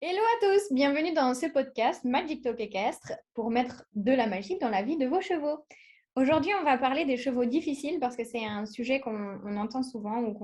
Hello à tous, bienvenue dans ce podcast Magic Talk équestre pour mettre de la magie dans la vie de vos chevaux. Aujourd'hui, on va parler des chevaux difficiles parce que c'est un sujet qu'on entend souvent ou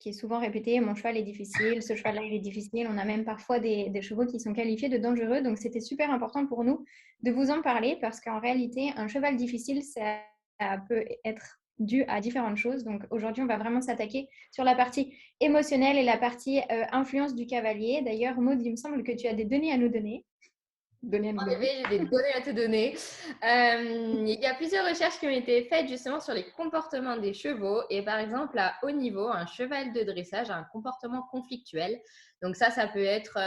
qui est souvent répété. Mon cheval est difficile, ce cheval-là il est difficile. On a même parfois des chevaux qui sont qualifiés de dangereux. Donc c'était super important pour nous de vous en parler parce qu'en réalité, un cheval difficile, ça peut être dû à différentes choses. Donc aujourd'hui, on va vraiment s'attaquer sur la partie émotionnelle et la partie influence du cavalier. D'ailleurs, Maud, il me semble que tu as des données à nous donner. Données à nous En donner. effet, j'ai des données à te donner. Il y a plusieurs recherches qui ont été faites justement sur les comportements des chevaux. Et par exemple, à haut niveau, un cheval de dressage a un comportement conflictuel. Donc ça peut être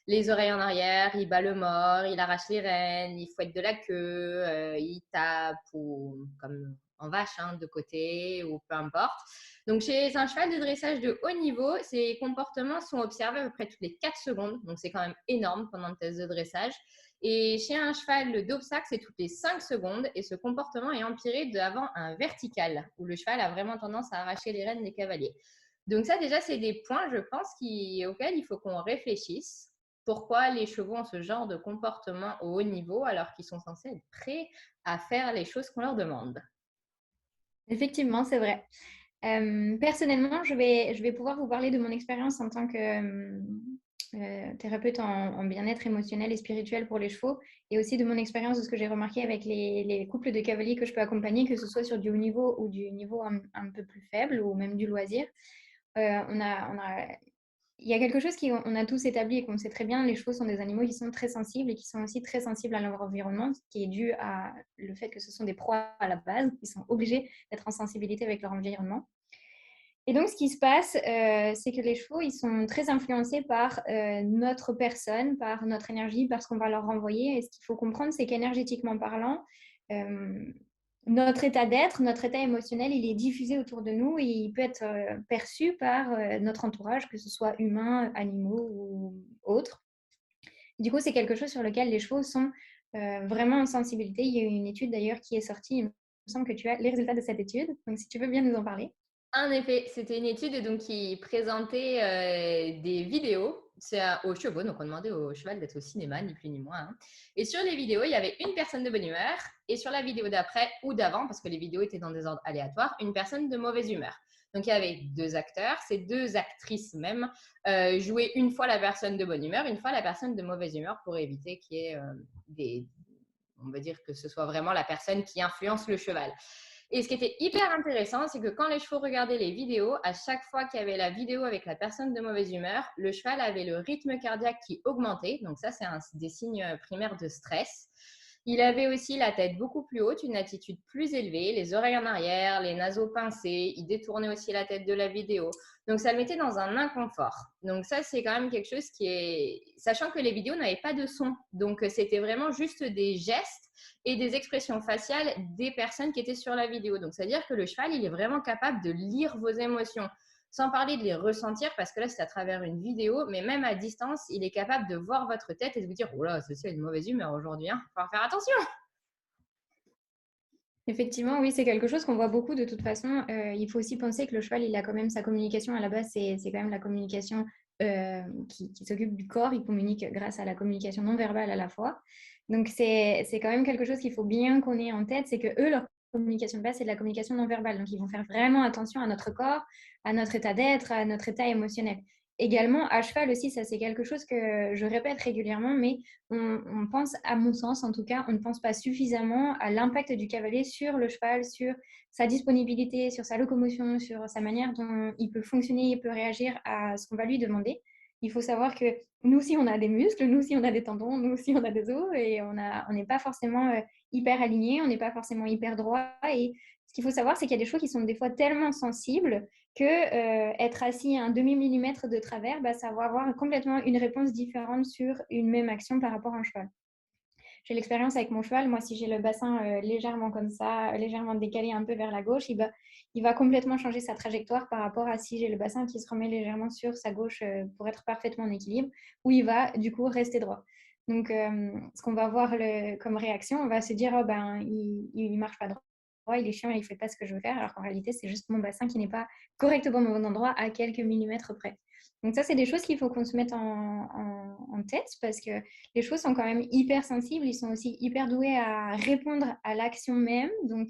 les oreilles en arrière, il bat le mort, il arrache les rênes, il fouette de la queue, il tape ou comme en vache de côté ou peu importe. Donc, chez un cheval de dressage de haut niveau, ces comportements sont observés à peu près toutes les 4 secondes. Donc, c'est quand même énorme pendant le test de dressage. Et chez un cheval d'obstacle, c'est toutes les 5 secondes. Et ce comportement est empiré d'avant un vertical, où le cheval a vraiment tendance à arracher les rênes des cavaliers. Donc, ça, déjà, c'est des points, je pense, auxquels il faut qu'on réfléchisse. Pourquoi les chevaux ont ce genre de comportement au haut niveau alors qu'ils sont censés être prêts à faire les choses qu'on leur demande? Effectivement, c'est vrai. Personnellement, je vais pouvoir vous parler de mon expérience en tant que thérapeute en bien-être émotionnel et spirituel pour les chevaux et aussi de mon expérience de ce que j'ai remarqué avec les couples de cavaliers que je peux accompagner, que ce soit sur du haut niveau ou du niveau un peu plus faible ou même du loisir. Il y a quelque chose qu'on a tous établi et qu'on sait très bien, les chevaux sont des animaux qui sont très sensibles et qui sont aussi très sensibles à leur environnement, ce qui est dû à le fait que ce sont des proies à la base, qui sont obligés d'être en sensibilité avec leur environnement. Et donc, ce qui se passe, c'est que les chevaux, ils sont très influencés par notre personne, par notre énergie, par ce qu'on va leur renvoyer. Et ce qu'il faut comprendre, c'est qu'énergétiquement parlant, euh, notre état d'être, notre état émotionnel, il est diffusé autour de nous et il peut être perçu par notre entourage, que ce soit humain, animaux ou autres. Du coup, c'est quelque chose sur lequel les chevaux sont vraiment en sensibilité. Il y a eu une étude d'ailleurs qui est sortie. Il me semble que tu as les résultats de cette étude. Donc, si tu veux bien nous en parler. En effet, c'était une étude donc, qui présentait des vidéos aux chevaux. Donc, on demandait au cheval d'être au cinéma, ni plus ni moins. Et sur les vidéos, il y avait une personne de bonne humeur. Et sur la vidéo d'après ou d'avant, parce que les vidéos étaient dans des ordres aléatoires, une personne de mauvaise humeur. Donc, il y avait deux acteurs, ces deux actrices même, jouaient une fois la personne de bonne humeur, une fois la personne de mauvaise humeur pour éviter qu'il y ait on va dire que ce soit vraiment la personne qui influence le cheval. Et ce qui était hyper intéressant, c'est que quand les chevaux regardaient les vidéos, à chaque fois qu'il y avait la vidéo avec la personne de mauvaise humeur, le cheval avait le rythme cardiaque qui augmentait. Donc ça, c'est des signes primaires de stress. Il avait aussi la tête beaucoup plus haute, une attitude plus élevée, les oreilles en arrière, les naseaux pincés. Il détournait aussi la tête de la vidéo. Donc ça le mettait dans un inconfort. Donc ça, c'est quand même quelque chose qui est... Sachant que les vidéos n'avaient pas de son. Donc c'était vraiment juste des gestes et des expressions faciales des personnes qui étaient sur la vidéo. Donc, c'est-à-dire que le cheval, il est vraiment capable de lire vos émotions, sans parler de les ressentir, parce que là, c'est à travers une vidéo, mais même à distance, il est capable de voir votre tête et de vous dire, oh là, ceci a une mauvaise humeur aujourd'hui, il faut faire attention. Effectivement, oui, c'est quelque chose qu'on voit beaucoup de toute façon. Il faut aussi penser que le cheval, il a quand même sa communication à la base, c'est quand même la communication qui s'occupe du corps. Il communique grâce à la communication non verbale à la fois. Donc, c'est quand même quelque chose qu'il faut bien qu'on ait en tête, c'est que eux, leur communication de base, c'est de la communication non verbale. Donc, ils vont faire vraiment attention à notre corps, à notre état d'être, à notre état émotionnel. Également, à cheval aussi, ça c'est quelque chose que je répète régulièrement, mais on pense, à mon sens en tout cas, on ne pense pas suffisamment à l'impact du cavalier sur le cheval, sur sa disponibilité, sur sa locomotion, sur sa manière dont il peut fonctionner, il peut réagir à ce qu'on va lui demander. Il faut savoir que nous aussi on a des muscles, nous aussi on a des tendons, nous aussi on a des os et on n'est pas forcément hyper aligné, on n'est pas forcément hyper droit. Et ce qu'il faut savoir, c'est qu'il y a des chevaux qui sont des fois tellement sensibles que être assis à un demi-millimètre de travers, bah, ça va avoir complètement une réponse différente sur une même action par rapport à un cheval. J'ai l'expérience avec mon cheval. Moi, si j'ai le bassin légèrement comme ça, légèrement décalé un peu vers la gauche, il va complètement changer sa trajectoire par rapport à si j'ai le bassin qui se remet légèrement sur sa gauche pour être parfaitement en équilibre, où il va du coup rester droit. Donc, ce qu'on va avoir comme réaction, on va se dire, oh, ben, il marche pas droit, il est chiant, il fait pas ce que je veux faire, alors qu'en réalité, c'est juste mon bassin qui n'est pas correctement au bon endroit à quelques millimètres près. Donc ça, c'est des choses qu'il faut qu'on se mette en tête parce que les chevaux sont quand même hyper sensibles, ils sont aussi hyper doués à répondre à l'action même. Donc,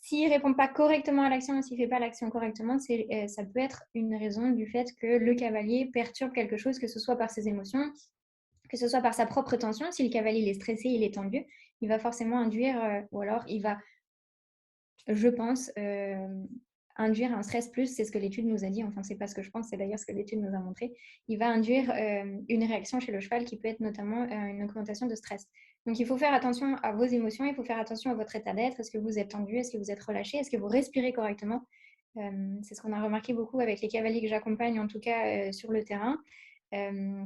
s'il ne répond pas correctement à l'action ou s'il ne fait pas l'action correctement, ça peut être une raison du fait que le cavalier perturbe quelque chose, que ce soit par ses émotions, que ce soit par sa propre tension. Si le cavalier il est stressé, il est tendu, il va forcément induire, ou alors il va, je pense, induire un stress plus, c'est ce que l'étude nous a dit, enfin c'est pas ce que je pense, c'est d'ailleurs ce que l'étude nous a montré, il va induire une réaction chez le cheval qui peut être notamment une augmentation de stress. Donc il faut faire attention à vos émotions, il faut faire attention à votre état d'être, est-ce que vous êtes tendu, est-ce que vous êtes relâché, est-ce que vous respirez correctement. C'est ce qu'on a remarqué beaucoup avec les cavaliers que j'accompagne, en tout cas sur le terrain.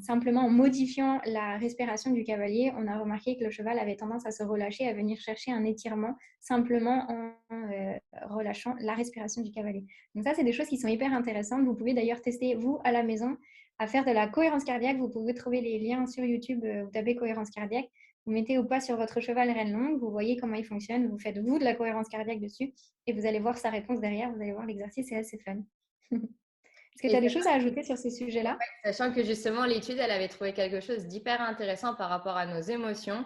Simplement en modifiant la respiration du cavalier, on a remarqué que le cheval avait tendance à se relâcher, à venir chercher un étirement simplement en relâchant la respiration du cavalier. Donc ça, c'est des choses qui sont hyper intéressantes. Vous pouvez d'ailleurs tester, vous, à la maison, à faire de la cohérence cardiaque. Vous pouvez trouver les liens sur YouTube, vous tapez cohérence cardiaque. Vous mettez au pas sur votre cheval reine longue, vous voyez comment il fonctionne, vous faites vous de la cohérence cardiaque dessus et vous allez voir sa réponse derrière, vous allez voir l'exercice, c'est assez fun. Est-ce que tu Et as des choses à ajouter sur ces sujets-là? sachant que justement, l'étude, elle avait trouvé quelque chose d'hyper intéressant par rapport à nos émotions.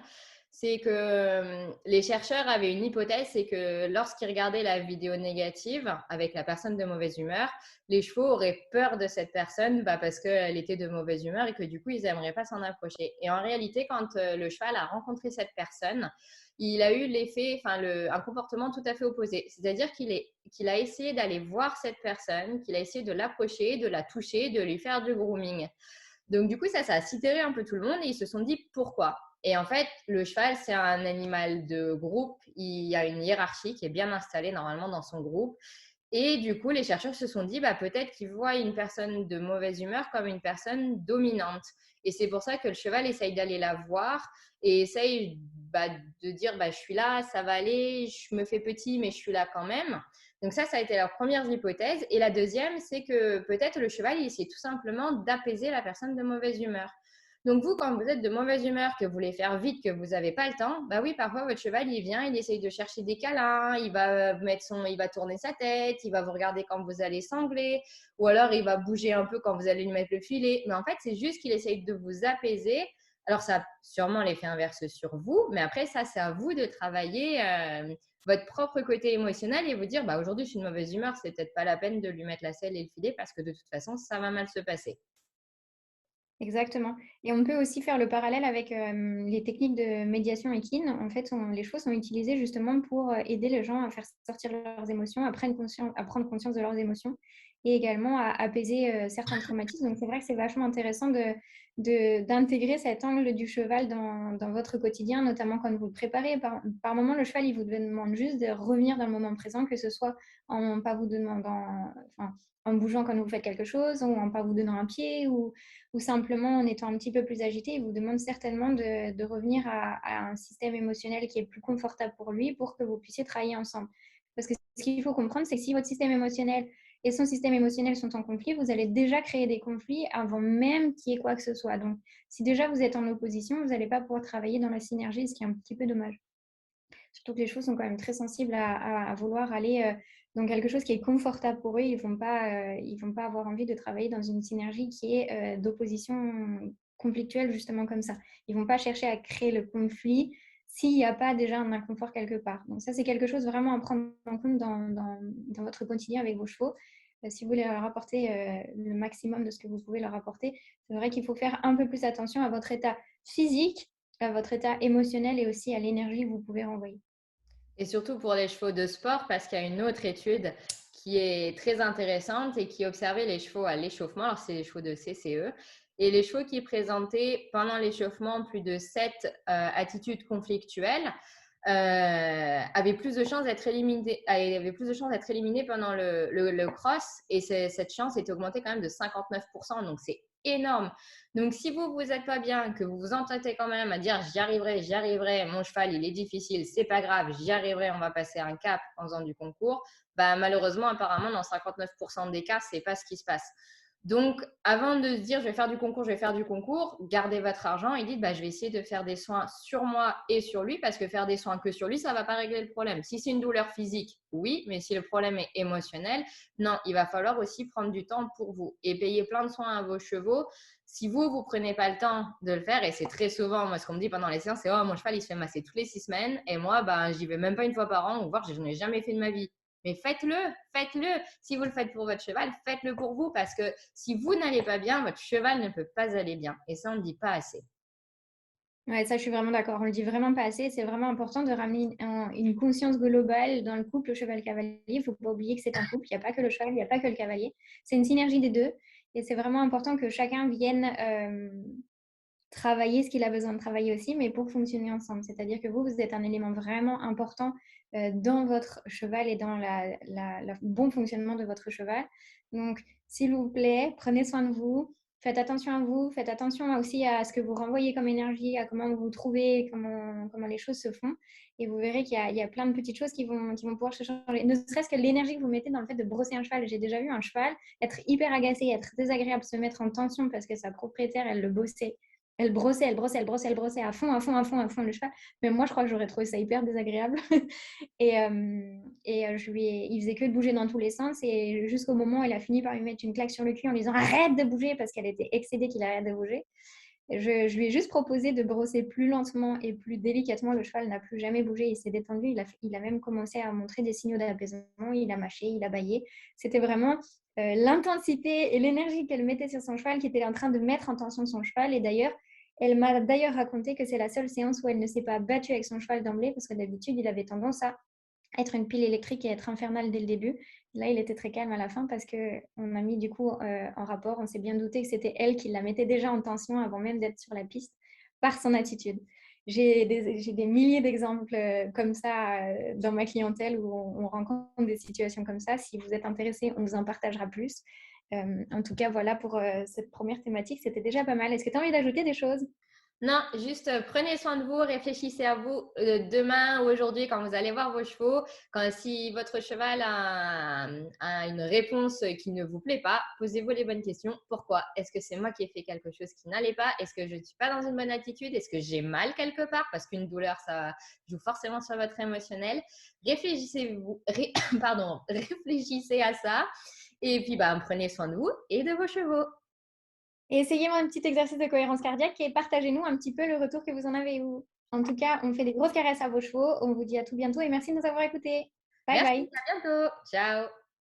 C'est que les chercheurs avaient une hypothèse, c'est que lorsqu'ils regardaient la vidéo négative avec la personne de mauvaise humeur, les chevaux auraient peur de cette personne parce qu'elle était de mauvaise humeur et que du coup, ils n'aimeraient pas s'en approcher. Et en réalité, quand le cheval a rencontré cette personne, il a eu l'effet, un comportement tout à fait opposé. C'est-à-dire qu'il a essayé d'aller voir cette personne, qu'il a essayé de l'approcher, de la toucher, de lui faire du grooming. Donc, du coup, ça a sidéré un peu tout le monde et ils se sont dit pourquoi. Et en fait, le cheval, c'est un animal de groupe. Il y a une hiérarchie qui est bien installée normalement dans son groupe. Et du coup, les chercheurs se sont dit, peut-être qu'ils voient une personne de mauvaise humeur comme une personne dominante. Et c'est pour ça que le cheval essaye d'aller la voir et essaye de dire, je suis là, ça va aller, je me fais petit, mais je suis là quand même. Donc ça a été leur première hypothèse. Et la deuxième, c'est que peut-être le cheval, il essaie tout simplement d'apaiser la personne de mauvaise humeur. Donc vous, quand vous êtes de mauvaise humeur, que vous voulez faire vite, que vous n'avez pas le temps, oui, parfois votre cheval, il vient, il essaye de chercher des câlins, il va tourner sa tête, il va vous regarder quand vous allez sangler, ou alors il va bouger un peu quand vous allez lui mettre le filet. Mais en fait, c'est juste qu'il essaye de vous apaiser. Alors ça a sûrement l'effet inverse sur vous, mais après ça, c'est à vous de travailler votre propre côté émotionnel et vous dire, aujourd'hui, je suis de mauvaise humeur, c'est peut-être pas la peine de lui mettre la selle et le filet parce que de toute façon, ça va mal se passer. Exactement. Et on peut aussi faire le parallèle avec les techniques de médiation équine. En fait, les chevaux sont utilisés justement pour aider les gens à faire sortir leurs émotions, à prendre conscience de leurs émotions et également à apaiser certains traumatismes. Donc, c'est vrai que c'est vachement intéressant d'intégrer cet angle du cheval dans votre quotidien, notamment quand vous le préparez. Par moment, le cheval, il vous demande juste de revenir dans le moment présent, que ce soit en pas vous demandant, enfin, en bougeant quand vous faites quelque chose ou en pas vous donnant un pied ou simplement en étant un petit peu plus agité, il vous demande certainement de revenir à un système émotionnel qui est plus confortable pour lui pour que vous puissiez travailler ensemble. Parce que ce qu'il faut comprendre, c'est que si votre système émotionnel et son système émotionnel sont en conflit, vous allez déjà créer des conflits avant même qu'il y ait quoi que ce soit. Donc, si déjà vous êtes en opposition, vous n'allez pas pouvoir travailler dans la synergie, ce qui est un petit peu dommage. Surtout que les chevaux sont quand même très sensibles à vouloir aller dans quelque chose qui est confortable pour eux. Ils vont pas avoir envie de travailler dans une synergie qui est d'opposition conflictuelle, justement comme ça. Ils vont pas chercher à créer le conflit s'il n'y a pas déjà un inconfort quelque part. Donc ça, c'est quelque chose vraiment à prendre en compte dans votre quotidien avec vos chevaux. Si vous voulez leur apporter le maximum de ce que vous pouvez leur apporter, c'est vrai qu'il faut faire un peu plus attention à votre état physique, à votre état émotionnel et aussi à l'énergie que vous pouvez renvoyer. Et surtout pour les chevaux de sport, parce qu'il y a une autre étude qui est très intéressante et qui observait les chevaux à l'échauffement. Alors, c'est les chevaux de CCE. Et les chevaux qui présentaient pendant l'échauffement plus de 7 attitudes conflictuelles avaient plus de chances d'être éliminés pendant le cross. Et cette chance était augmentée quand même de 59%. Donc, c'est énorme. Donc, si vous n'êtes pas bien, que vous vous entêtez quand même à dire j'y arriverai, mon cheval, il est difficile, c'est pas grave, j'y arriverai, on va passer un cap en faisant du concours, malheureusement, apparemment, dans 59% des cas, c'est pas ce qui se passe. Donc, avant de se dire je vais faire du concours, je vais faire du concours, gardez votre argent et dites bah, je vais essayer de faire des soins sur moi et sur lui parce que faire des soins que sur lui, ça ne va pas régler le problème. Si c'est une douleur physique, oui, mais si le problème est émotionnel, non, il va falloir aussi prendre du temps pour vous et payer plein de soins à vos chevaux. Si vous prenez pas le temps de le faire, et c'est très souvent, moi, ce qu'on me dit pendant les séances, c'est oh, mon cheval, il se fait masser toutes les 6 semaines et moi, ben, j'y vais même pas une fois par an ou voir, je n'en ai jamais fait de ma vie. Mais faites-le, faites-le. Si vous le faites pour votre cheval, faites-le pour vous parce que si vous n'allez pas bien, votre cheval ne peut pas aller bien. Et ça, on ne dit pas assez. Ouais, ça, je suis vraiment d'accord. On le dit vraiment pas assez. C'est vraiment important de ramener une conscience globale dans le couple cheval-cavalier. Il ne faut pas oublier que c'est un couple. Il n'y a pas que le cheval, il n'y a pas que le cavalier. C'est une synergie des deux. Et c'est vraiment important que chacun vienne travailler ce qu'il a besoin de travailler aussi, mais pour fonctionner ensemble. C'est-à-dire que vous êtes un élément vraiment important dans votre cheval et dans le bon fonctionnement de votre cheval. Donc, s'il vous plaît, prenez soin de vous. Faites attention à vous, faites attention aussi à ce que vous renvoyez comme énergie, à comment vous vous trouvez, comment les choses se font. Et vous verrez qu'il y a plein de petites choses qui vont pouvoir se changer. Ne serait-ce que l'énergie que vous mettez dans le fait de brosser un cheval. J'ai déjà vu un cheval être hyper agacé, être désagréable, se mettre en tension parce que sa propriétaire, elle le bossait. Elle brossait, elle brossait, elle brossait, elle brossait à fond, à fond, à fond, à fond le cheval. Mais moi, je crois que j'aurais trouvé ça hyper désagréable. Il faisait que de bouger dans tous les sens. Et jusqu'au moment où elle a fini par lui mettre une claque sur le cul en lui disant arrête de bouger parce qu'elle était excédée qu'il arrête de bouger. Je lui ai juste proposé de brosser plus lentement et plus délicatement. Le cheval n'a plus jamais bougé. Il s'est détendu. Il a même commencé à montrer des signaux d'apaisement. Il a mâché, il a bâillé. C'était vraiment l'intensité et l'énergie qu'elle mettait sur son cheval qui était en train de mettre en tension son cheval. Et d'ailleurs, elle m'a d'ailleurs raconté que c'est la seule séance où elle ne s'est pas battue avec son cheval d'emblée parce que d'habitude, il avait tendance à être une pile électrique et être infernal dès le début. Là, il était très calme à la fin parce qu'on a mis du coup en rapport, on s'est bien douté que c'était elle qui la mettait déjà en tension avant même d'être sur la piste par son attitude. J'ai des milliers d'exemples comme ça dans ma clientèle où on rencontre des situations comme ça. Si vous êtes intéressé, on vous en partagera plus. En tout cas, voilà pour cette première thématique, c'était déjà pas mal. Est-ce que tu as envie d'ajouter des choses? Non, juste prenez soin de vous, réfléchissez à vous demain ou aujourd'hui quand vous allez voir vos chevaux. Si votre cheval a une réponse qui ne vous plaît pas, posez-vous les bonnes questions. Pourquoi? Est-ce que c'est moi qui ai fait quelque chose qui n'allait pas? Est-ce que je ne suis pas dans une bonne attitude? Est-ce que j'ai mal quelque part? Parce qu'une douleur, ça joue forcément sur votre émotionnel. Pardon, réfléchissez à ça. Et puis, prenez soin de vous et de vos chevaux. Et essayez un petit exercice de cohérence cardiaque et partagez-nous un petit peu le retour que vous en avez eu. En tout cas, on fait des grosses caresses à vos chevaux. On vous dit à tout bientôt et merci de nous avoir écoutés. Bye Merci, bye. à bientôt. Ciao.